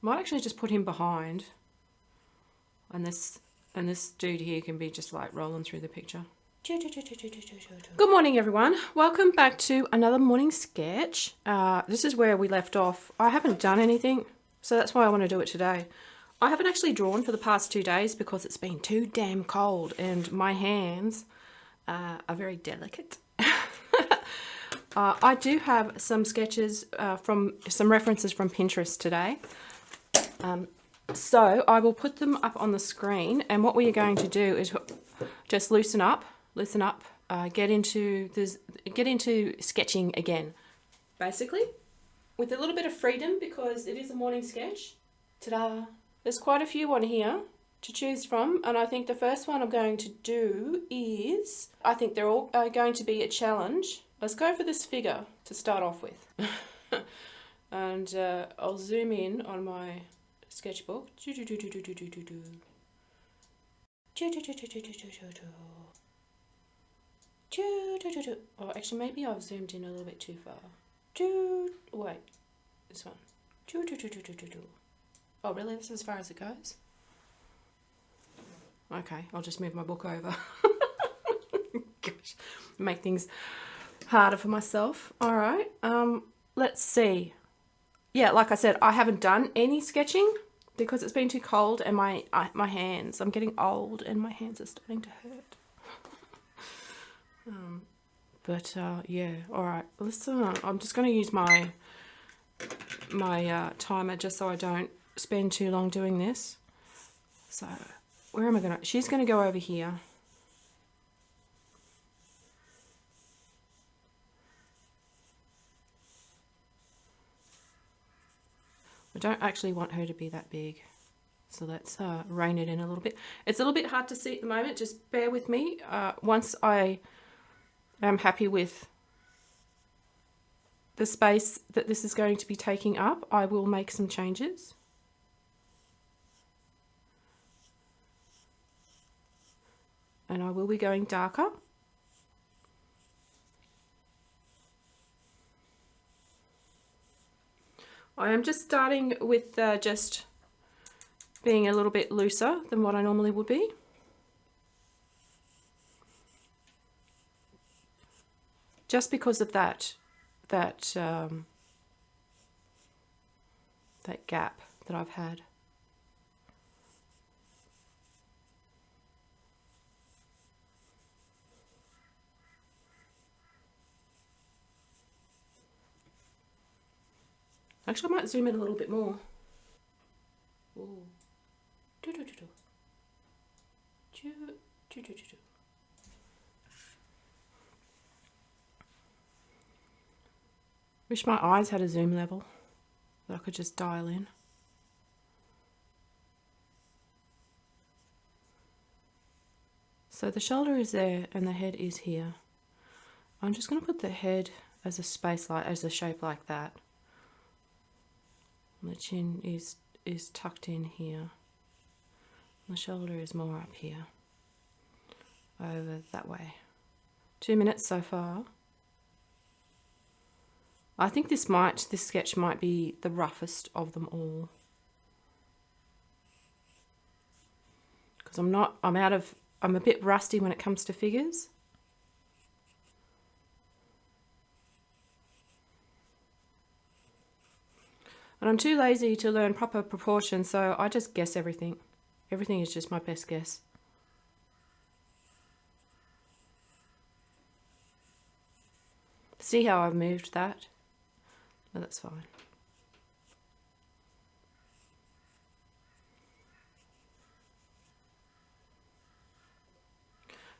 Might actually just put him behind. And this dude here can be just like rolling through the picture. Good morning, everyone. Welcome back to another morning sketch. This is where we left off. I haven't done anything, so that's why I want to do it today. I haven't actually drawn for the past 2 days because it's been too damn cold and my hands are very delicate. I do have some sketches from some references from Pinterest today. So I will put them up on the screen, and what we are going to do is just loosen up, get into sketching again, basically, with a little bit of freedom because it is a morning sketch. Ta-da! There's quite a few on here to choose from, and I think the first one I'm going to do is, I think they're all going to be a challenge. Let's go for this figure to start off with. And I'll zoom in on my sketchbook. Oh, actually, maybe I've zoomed in a little bit too far. Wait, this one. Oh, really? This is as far as it goes? Okay, I'll just move my book over. Gosh, make things harder for myself. All right, let's see. Yeah, like I said, I haven't done any sketching because it's been too cold, and my hands, I'm getting old and my hands are starting to hurt. Yeah, all right. Listen, I'm just going to use my timer just so I don't spend too long doing this. So, where am I going to? She's going to go over here. I don't actually want her to be that big. So let's rein it in a little bit. It's a little bit hard to see at the moment. Just bear with me. Once I am happy with the space that this is going to be taking up, I will make some changes. And I will be going darker. I am just starting with just being a little bit looser than what I normally would be. Just because of that gap that I've had. Actually, I might zoom in a little bit more. Ooh. Wish my eyes had a zoom level that I could just dial in. So the shoulder is there and the head is here. I'm just going to put the head as a shape like that. And the chin is tucked in here. The shoulder is more up here, over that way. 2 minutes so far. I think this sketch might be the roughest of them all. Because I'm a bit rusty when it comes to figures. And I'm too lazy to learn proper proportions, so I just guess everything. Everything is just my best guess. See how I've moved that? No, that's fine.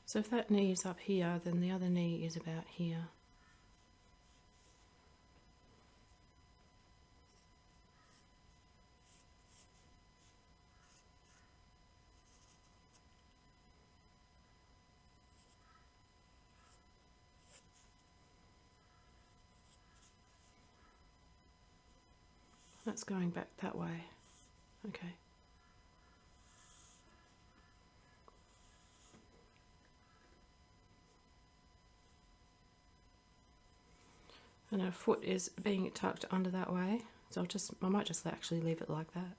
So if that knee is up here, then the other knee is about here. That's going back that way. Okay. And her foot is being tucked under that way. So I might just actually leave it like that.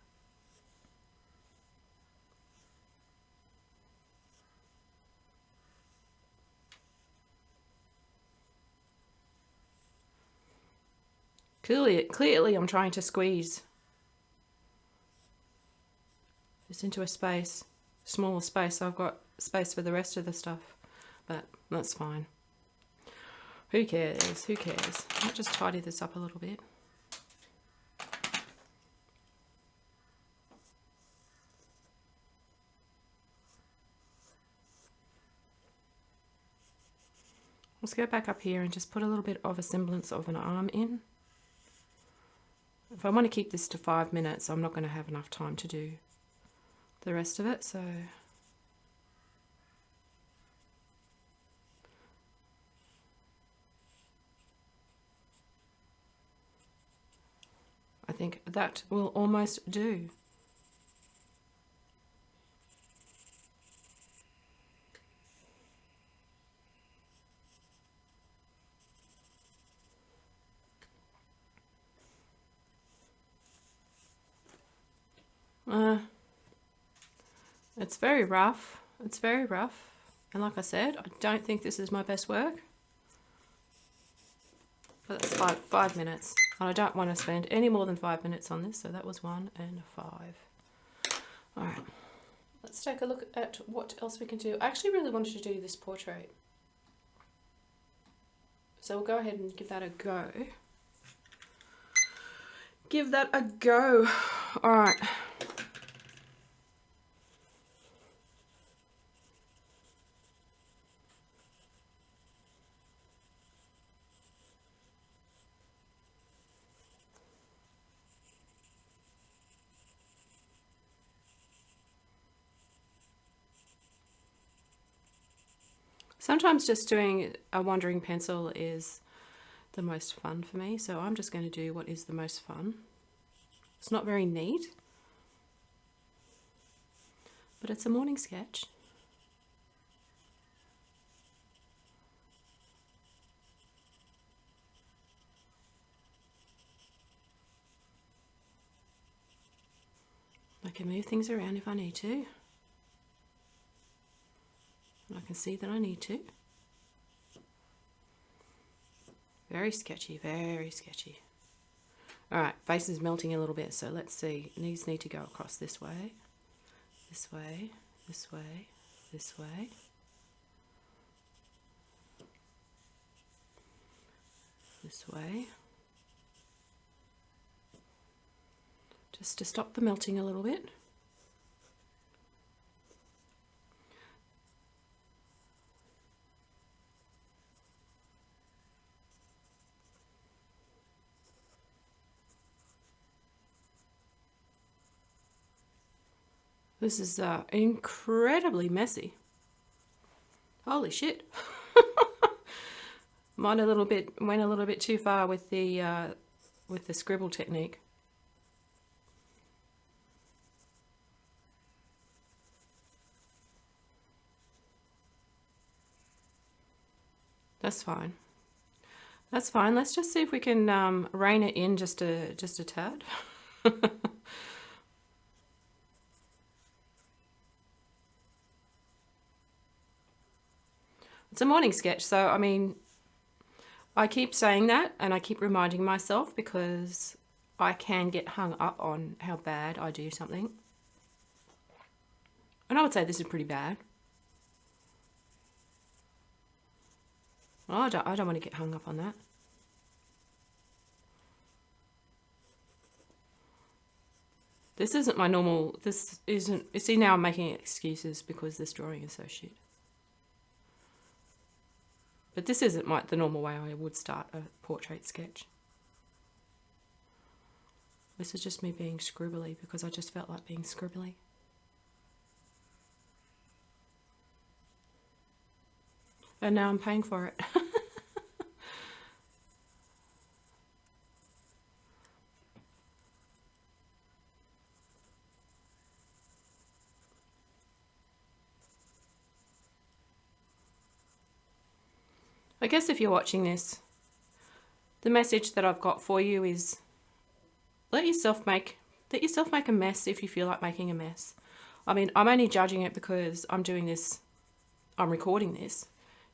Clearly I'm trying to squeeze this into a space, smaller space, so I've got space for the rest of the stuff, but that's fine. Who cares? Who cares? I'll just tidy this up a little bit. Let's go back up here and just put a little bit of a semblance of an arm in. If I want to keep this to 5 minutes, I'm not going to have enough time to do the rest of it, so I think that will almost do. It's very rough. It's very rough. And like I said, I don't think this is my best work. But that's 5 minutes. And I don't want to spend any more than 5 minutes on this. So that was 1 and 5. All right. Let's take a look at what else we can do. I actually really wanted to do this portrait. So we'll go ahead and give that a go. Give that a go. All right. Sometimes just doing a wandering pencil is the most fun for me, so I'm just going to do what is the most fun. It's not very neat, but it's a morning sketch. I can move things around if I need to. I can see that I need to. Very sketchy, very sketchy. All right, face is melting a little bit, so let's see. These need to go across this way, this way, this way, this way. This way. Just to stop the melting a little bit. This is incredibly messy. Holy shit. Went a little bit too far with the scribble technique. That's fine. That's fine. Let's just see if we can rein it in just a tad. It's a morning sketch, so I mean, I keep saying that and I keep reminding myself because I can get hung up on how bad I do something. And I would say this is pretty bad. Well, I don't want to get hung up on that. This isn't my normal, this isn't, you see now I'm making excuses because this drawing is so shit. But this isn't the normal way I would start a portrait sketch. This is just me being scribbly because I just felt like being scribbly. And now I'm paying for it. I guess if you're watching this, the message that I've got for you is let yourself make a mess if you feel like making a mess. I mean, I'm only judging it because I'm recording this.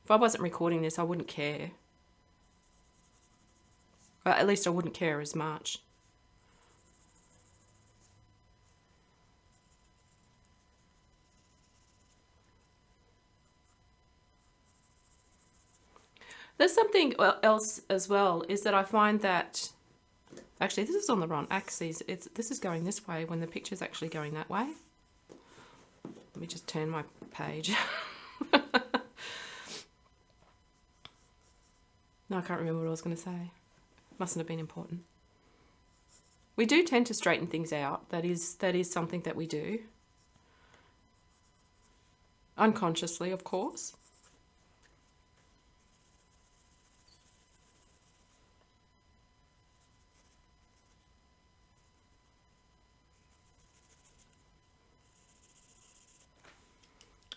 If I wasn't recording this, I wouldn't care. At least I wouldn't care as much. There's something else as well, is that I find that, actually this is on the wrong axis, this is going this way when the picture's actually going that way. Let me just turn my page. No, I can't remember what I was going to say. Mustn't have been important. We do tend to straighten things out. That is something that we do. Unconsciously, of course.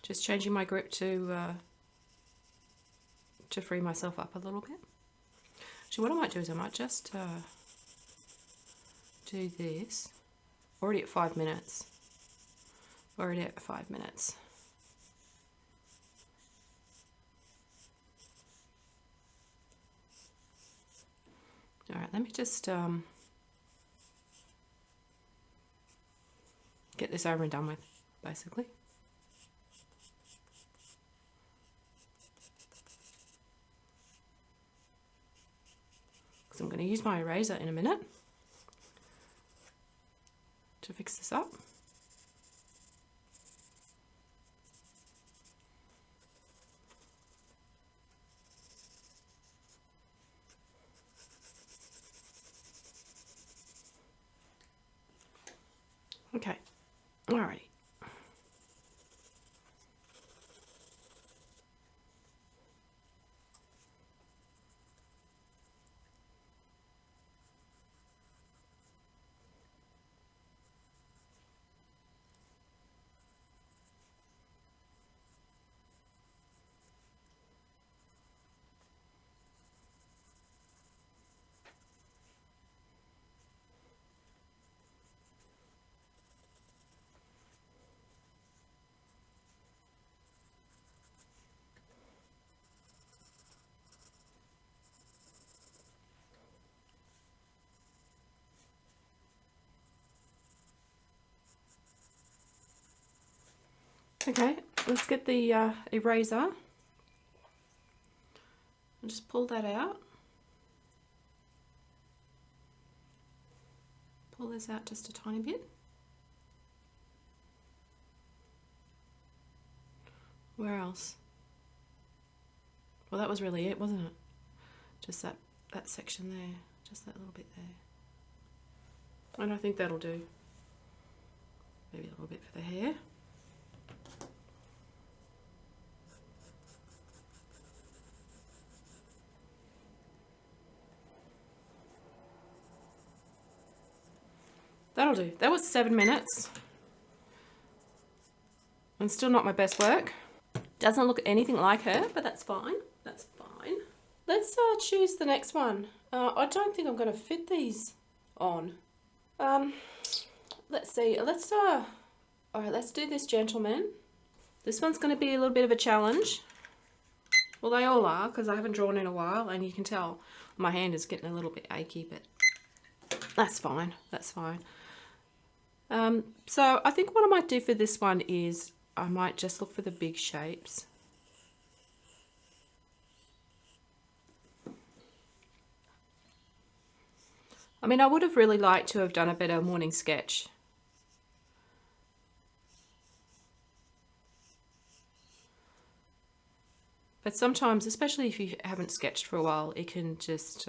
Just changing my grip to free myself up a little bit. Actually, what I might do is I might just do this. Already at 5 minutes. Already at 5 minutes. All right, let me just get this over and done with, basically. Because I'm going to use my eraser in a minute to fix this up. Okay, alrighty. Okay, let's get the eraser and just pull that out. Pull this out just a tiny bit. Where else? Well, that was really it, wasn't it? Just that section there, just that little bit there. And I think that'll do. Maybe a little bit for the hair. That'll do. That was 7 minutes. And still not my best work. Doesn't look anything like her, but that's fine. That's fine. Let's choose the next one. I don't think I'm going to fit these on. Let's see. All right, let's do this gentleman. This one's going to be a little bit of a challenge. Well, they all are, because I haven't drawn in a while, and you can tell my hand is getting a little bit achy, but that's fine. That's fine. So I think what I might do for this one is I might just look for the big shapes. I mean, I would have really liked to have done a better morning sketch. But sometimes, especially if you haven't sketched for a while, it can just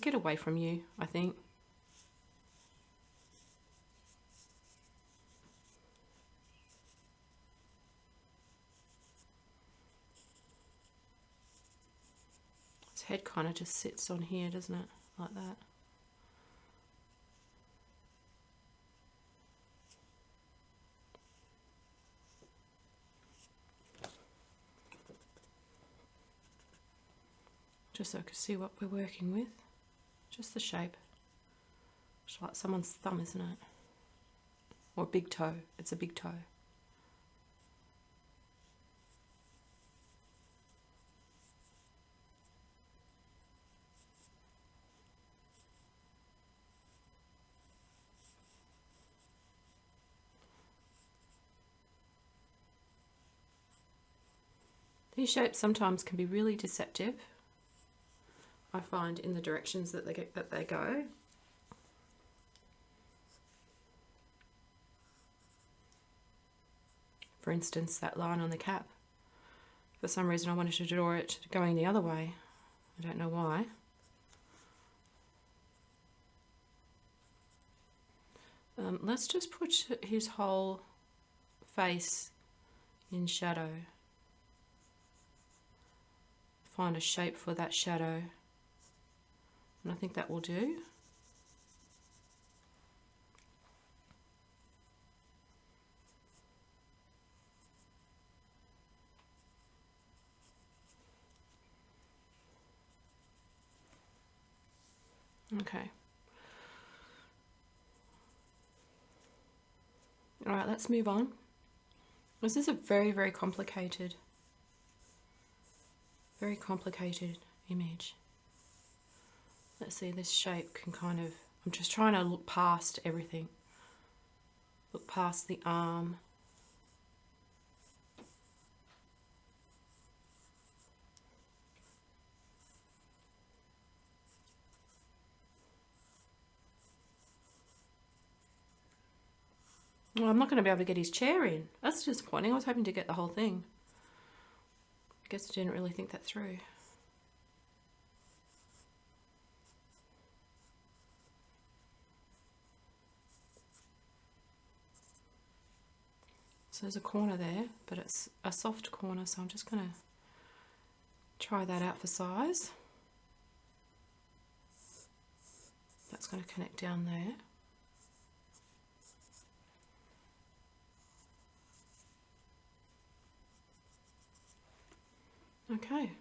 get away from you, I think. His head kind of just sits on here, doesn't it? Like that. Just so I can see what we're working with. Just the shape. It's like someone's thumb, isn't it? Or big toe. It's a big toe. These shapes sometimes can be really deceptive, I find, in the directions that they go. For instance, that line on the cap. For some reason I wanted to draw it going the other way. I don't know why. Let's just put his whole face in shadow. Find a shape for that shadow. And I think that will do. Okay. All right, let's move on. This is a very, very complicated image. Let's see, this shape can kind of, I'm just trying to look past everything. Look past the arm. Well, I'm not going to be able to get his chair in. That's disappointing. I was hoping to get the whole thing. I guess I didn't really think that through. So there's a corner there, but it's a soft corner, so I'm just going to try that out for size. That's going to connect down there. Okay.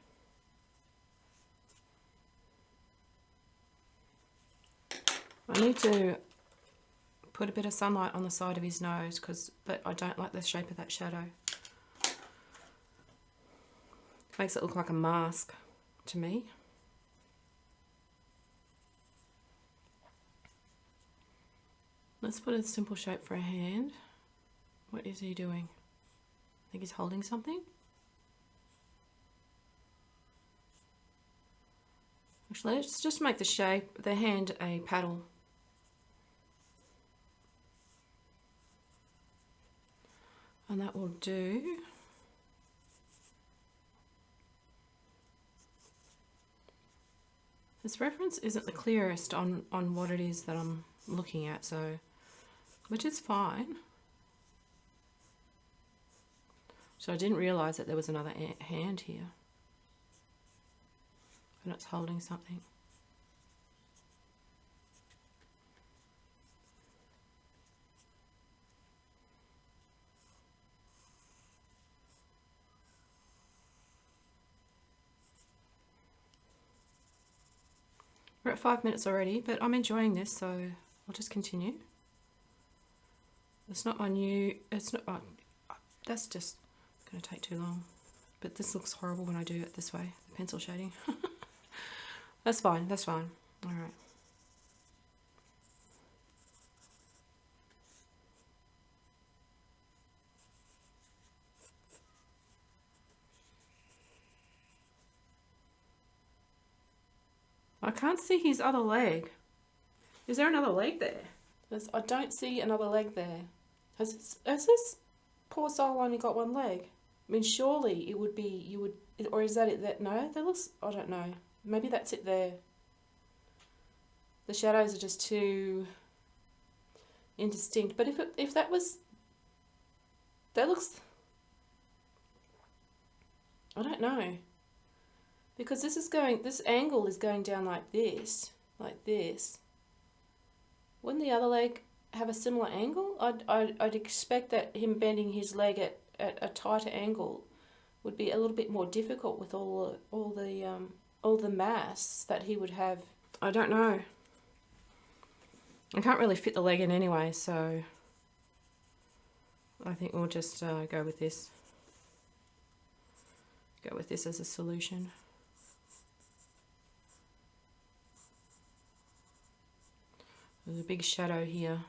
I need to put a bit of sunlight on the side of his nose but I don't like the shape of that shadow. Makes it look like a mask to me. Let's put a simple shape for a hand. What is he doing? I think he's holding something. Actually, let's just make the hand a paddle. And that will do. This reference isn't the clearest on what it is that I'm looking at, so, which is fine. So I didn't realise that there was another hand here. And it's holding something. We're at 5 minutes already, but I'm enjoying this, so I'll just continue. It's not that's just going to take too long. But this looks horrible when I do it this way, the pencil shading. That's fine, that's fine. All right. I can't see his other leg. Is there another leg there? I don't see another leg there. Has this poor soul only got one leg? I mean, surely it would be, or is that it? No, that looks, I don't know. Maybe that's it there. The shadows are just too indistinct. But if that was, that looks, I don't know. Because this angle is going down like this. Wouldn't the other leg have a similar angle? I'd expect that him bending his leg at a tighter angle would be a little bit more difficult with all the mass that he would have. I don't know. I can't really fit the leg in anyway, so I think we'll just go with this. Go with this as a solution. There's a big shadow here.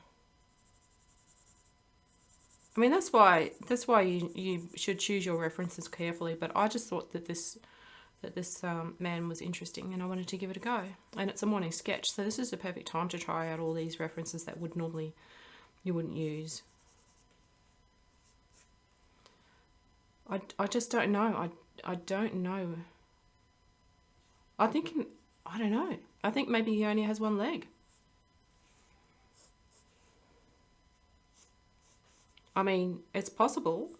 I mean, that's why you should choose your references carefully, but I just thought that this man was interesting and I wanted to give it a go. And it's a morning sketch, so this is the perfect time to try out all these references that would normally you wouldn't use. I just don't know. I don't know. I don't know. I think maybe he only has one leg. I mean, it's possible.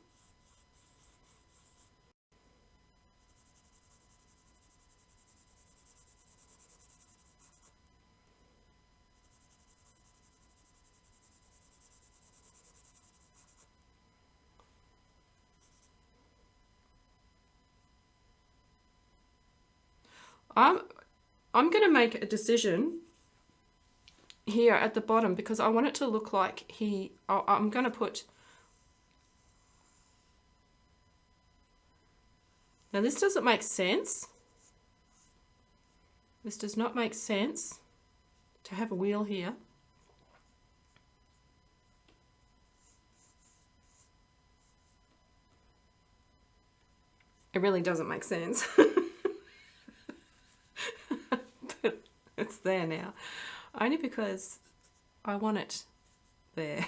I'm going to make a decision here at the bottom because I want it to look like I'm going to put... Now this doesn't make sense. This does not make sense to have a wheel here. It really doesn't make sense. But it's there now. Only because I want it there.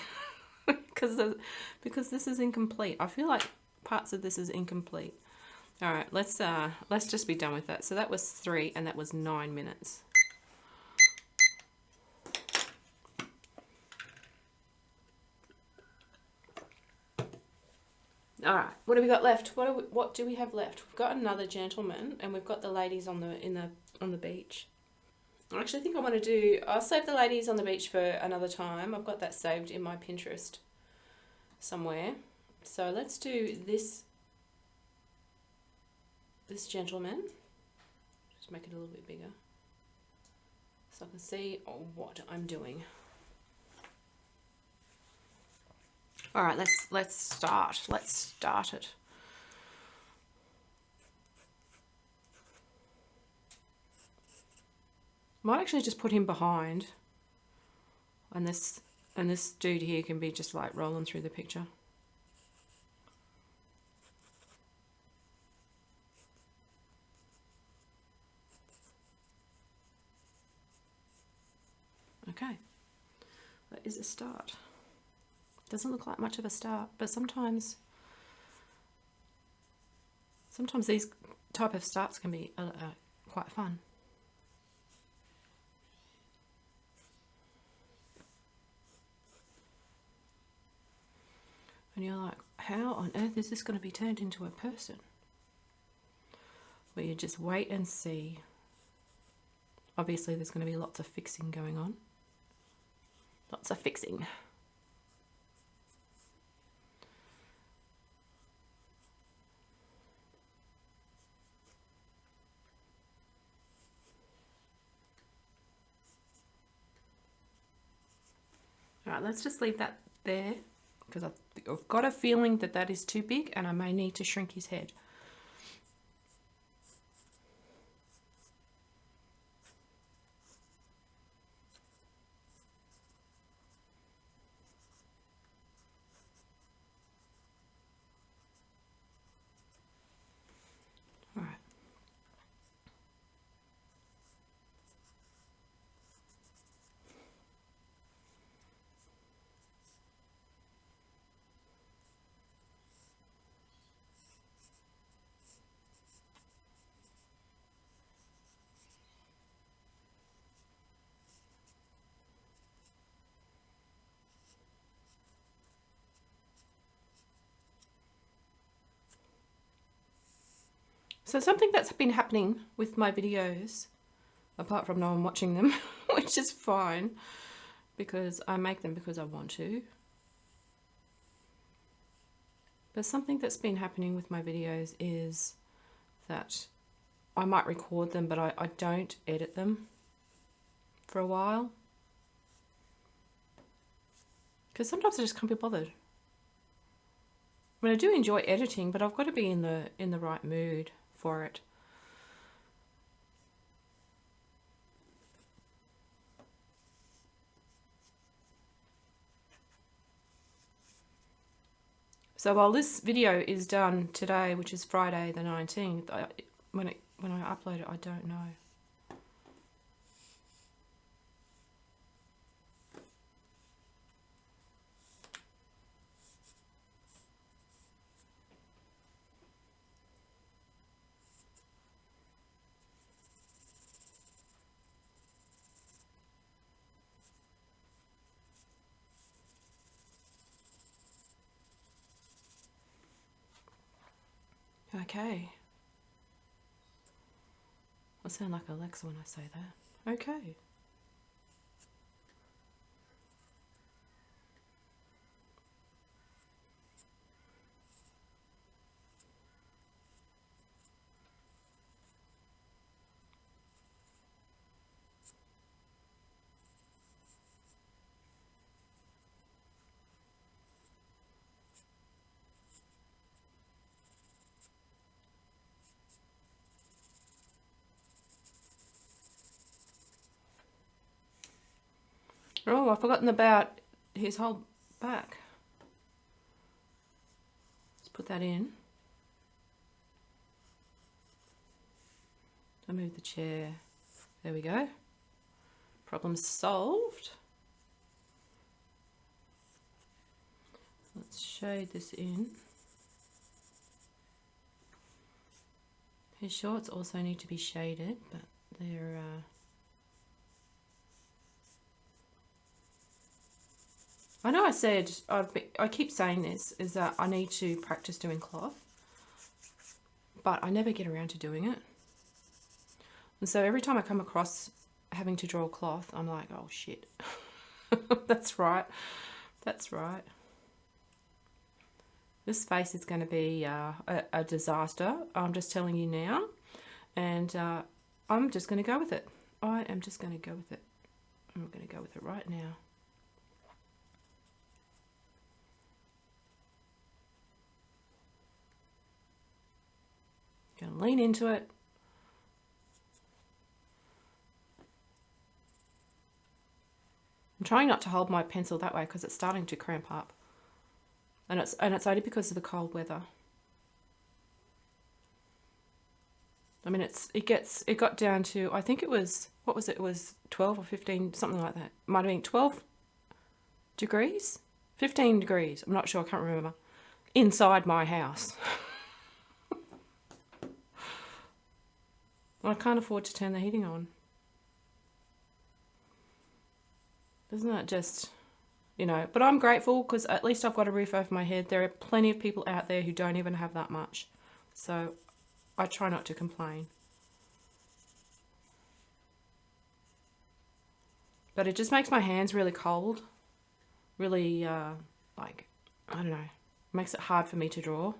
because this is incomplete. I feel like parts of this is incomplete. All right, let's just be done with that. So that was 3 and that was 9 minutes. All right, what do we got left? What do we have left? We've got another gentleman and we've got the ladies on the beach. I actually think I want to do... I'll save the ladies on the beach for another time. I've got that saved in my Pinterest somewhere. So let's do this gentleman. Just make it a little bit bigger so I can see what I'm doing. All right, let's start. Let's start it. Might actually just put him behind, and this dude here can be just like rolling through the picture. Okay, that is a start. Doesn't look like much of a start, but sometimes these type of starts can be quite fun. And you're like, how on earth is this going to be turned into a person? Well, you just wait and see. Obviously, there's going to be lots of fixing going on. Lots of fixing. All right, let's just leave that there because I've got a feeling that that is too big and I may need to shrink his head. All right. So something that's been happening with my videos, apart from no one watching them, which is fine, because I make them because I want to. But something that's been happening with my videos is that I might record them, but I don't edit them for a while. Because sometimes I just can't be bothered. I mean, I do enjoy editing, but I've got to be in the right mood for it. So while this video is done today, which is Friday the 19th, when I upload it, I don't know. Okay. I sound like Alexa when I say that. Okay. Oh, I've forgotten about his whole back. Let's put that in. I move the chair. There we go. Problem solved. Let's shade this in. His shorts also need to be shaded, but they're I know I said, I keep saying this, is that I need to practice doing cloth, but I never get around to doing it. And so every time I come across having to draw cloth, I'm like, oh shit. That's right. That's right. This face is going to be a disaster. I'm just telling you now. And I'm just going to go with it. I am just going to go with it. I'm going to go with it right now. Going to lean into it. I'm trying not to hold my pencil that way because it's starting to cramp up. And it's only because of the cold weather. I mean, it got down to, I think it was, what was it? It was 12 or 15, something like that. Might have been 12 degrees? 15 degrees. I'm not sure, I can't remember. Inside my house. I can't afford to turn the heating on. Isn't that just, you know, but I'm grateful because at least I've got a roof over my head. There are plenty of people out there who don't even have that much. So I try not to complain. But it just makes my hands really cold. Really, like, I don't know, makes it hard for me to draw.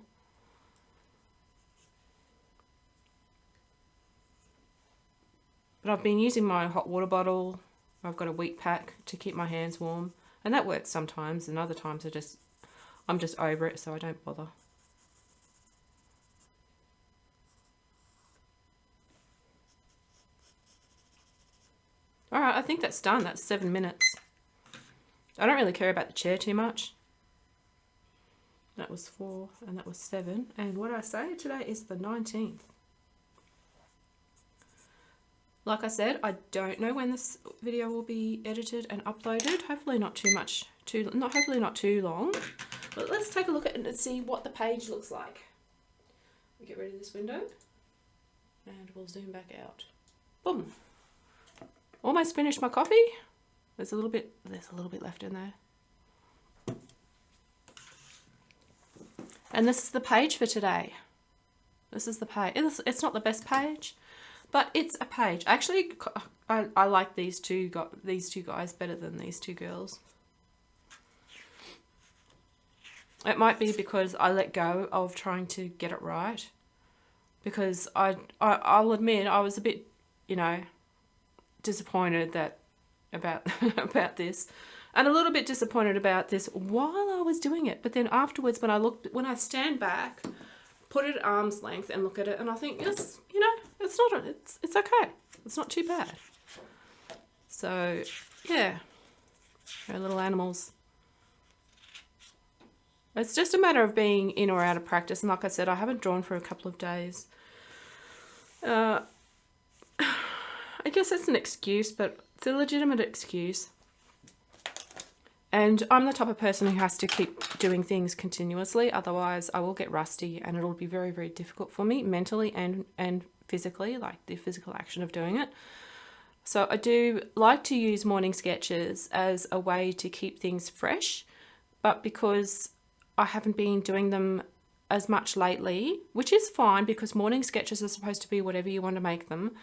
But I've been using my hot water bottle. I've got a wheat pack to keep my hands warm. And that works sometimes, and other times I'm just over it, so I don't bother. Alright, I think that's done. That's 7 minutes. I don't really care about the chair too much. That was 4 and that was 7. And what I say today is the 19th. Like I said, I don't know when this video will be edited and uploaded. Hopefully not too much, hopefully not too long. But let's take a look at it and see what the page looks like. We get rid of this window and we'll zoom back out. Boom. Almost finished my coffee. There's a little bit left in there. And this is the page for today. This is the page. It's not the best page, but it's a page. Actually, I like these two guys better than these two girls. It might be because I let go of trying to get it right. Because I'll admit I was a bit, you know, disappointed about this, And a little bit disappointed about this while I was doing it. But then afterwards, when I stand back, put it at arm's length and look at it, and I think, yes, you know, it's okay. It's not too bad. So, yeah, our little animals. It's just a matter of being in or out of practice. And like I said, I haven't drawn for a couple of days. I guess that's an excuse, but it's a legitimate excuse. And I'm the type of person who has to keep doing things continuously. Otherwise, I will get rusty and it'll be very, very difficult for me mentally and physically, like the physical action of doing it. So I do like to use morning sketches as a way to keep things fresh. But because I haven't been doing them as much lately, which is fine because morning sketches are supposed to be whatever you want to make them.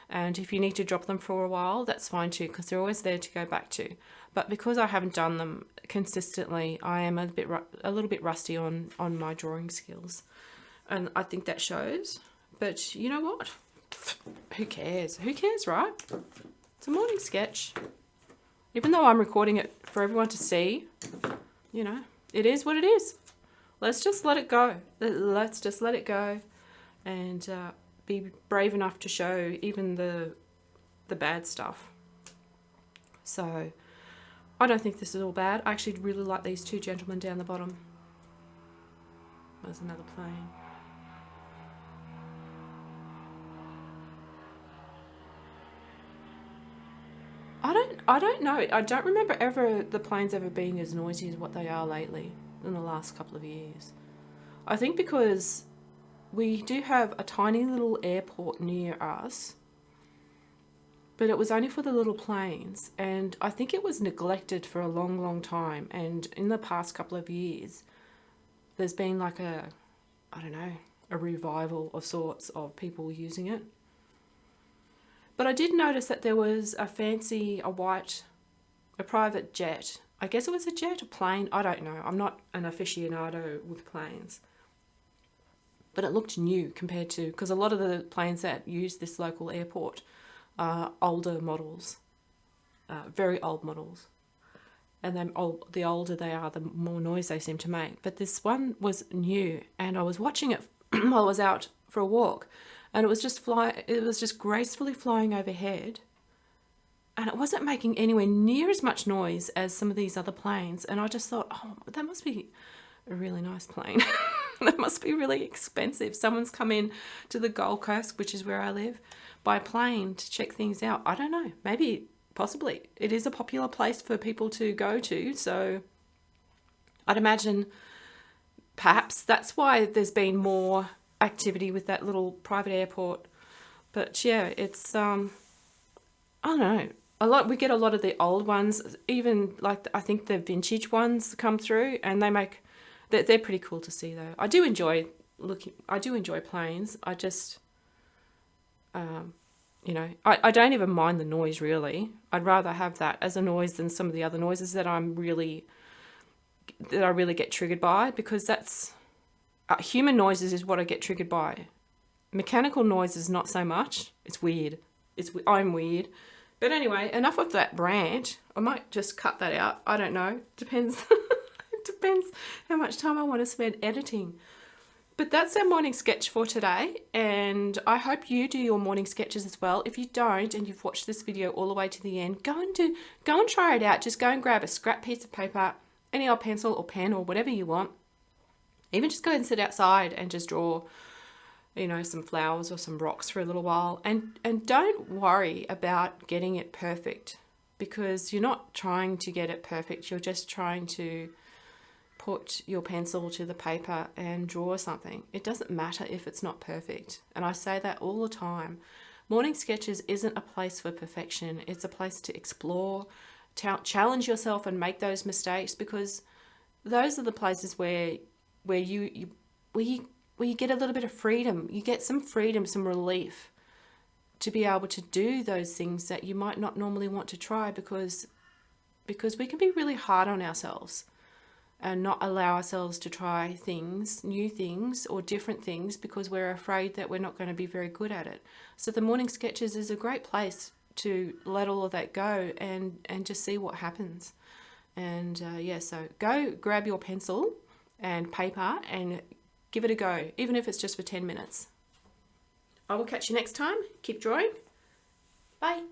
And if you need to drop them for a while, that's fine too, because they're always there to go back to. But because I haven't done them consistently, I am a little bit rusty on my drawing skills. And I think that shows. But you know what? Who cares? Who cares, right? It's a morning sketch. Even though I'm recording it for everyone to see, you know, it is what it is. Let's just let it go. Let's just let it go and be brave enough to show even the bad stuff. So I don't think this is all bad. I actually really like these two gentlemen down the bottom. There's another plane. I don't know. I don't remember the planes ever being as noisy as what they are lately in the last couple of years. I think because we do have a tiny little airport near us, but it was only for the little planes, and I think it was neglected for a long, long time. And in the past couple of years, there's been like a revival of sorts of people using it. But I did notice that there was a private jet. I guess it was a jet, a plane, I don't know. I'm not an aficionado with planes. But it looked new compared to, because a lot of the planes that use this local airport are older models, very old models. And the older they are, the more noise they seem to make. But this one was new, and I was watching it while I was out for a walk. And it was just gracefully flying overhead. And it wasn't making anywhere near as much noise as some of these other planes. And I just thought, oh, that must be a really nice plane. That must be really expensive. Someone's come in to the Gold Coast, which is where I live, by plane to check things out. I don't know. Maybe, possibly. It is a popular place for people to go to. So I'd imagine perhaps that's why there's been more activity with that little private airport. But yeah, it's I don't know, we get a lot of the old ones, even like I think the vintage ones come through, and they're pretty cool to see though. I do enjoy planes. I just I don't even mind the noise really. I'd rather have that as a noise than some of the other noises that I really get triggered by, because that's human noises is what I get triggered by. Mechanical noises, not so much. It's weird. I'm weird. But anyway, enough of that rant. I might just cut that out. I don't know. Depends. It depends how much time I want to spend editing. But that's our morning sketch for today. And I hope you do your morning sketches as well. If you don't, and you've watched this video all the way to the end, go and try it out. Just go and grab a scrap piece of paper, any old pencil or pen or whatever you want. Even just go and sit outside and just draw, some flowers or some rocks for a little while. And don't worry about getting it perfect, because you're not trying to get it perfect. You're just trying to put your pencil to the paper and draw something. It doesn't matter if it's not perfect. And I say that all the time. Morning sketches isn't a place for perfection. It's a place to explore, challenge yourself and make those mistakes, because those are the places where you get a little bit of freedom. You get some freedom, some relief to be able to do those things that you might not normally want to try, because we can be really hard on ourselves and not allow ourselves to try things, new things or different things, because we're afraid that we're not going to be very good at it. So the morning sketches is a great place to let all of that go and just see what happens. And yeah, so go grab your pencil and paper and give it a go, even if it's just for 10 minutes. I will catch you next time. Keep drawing. Bye.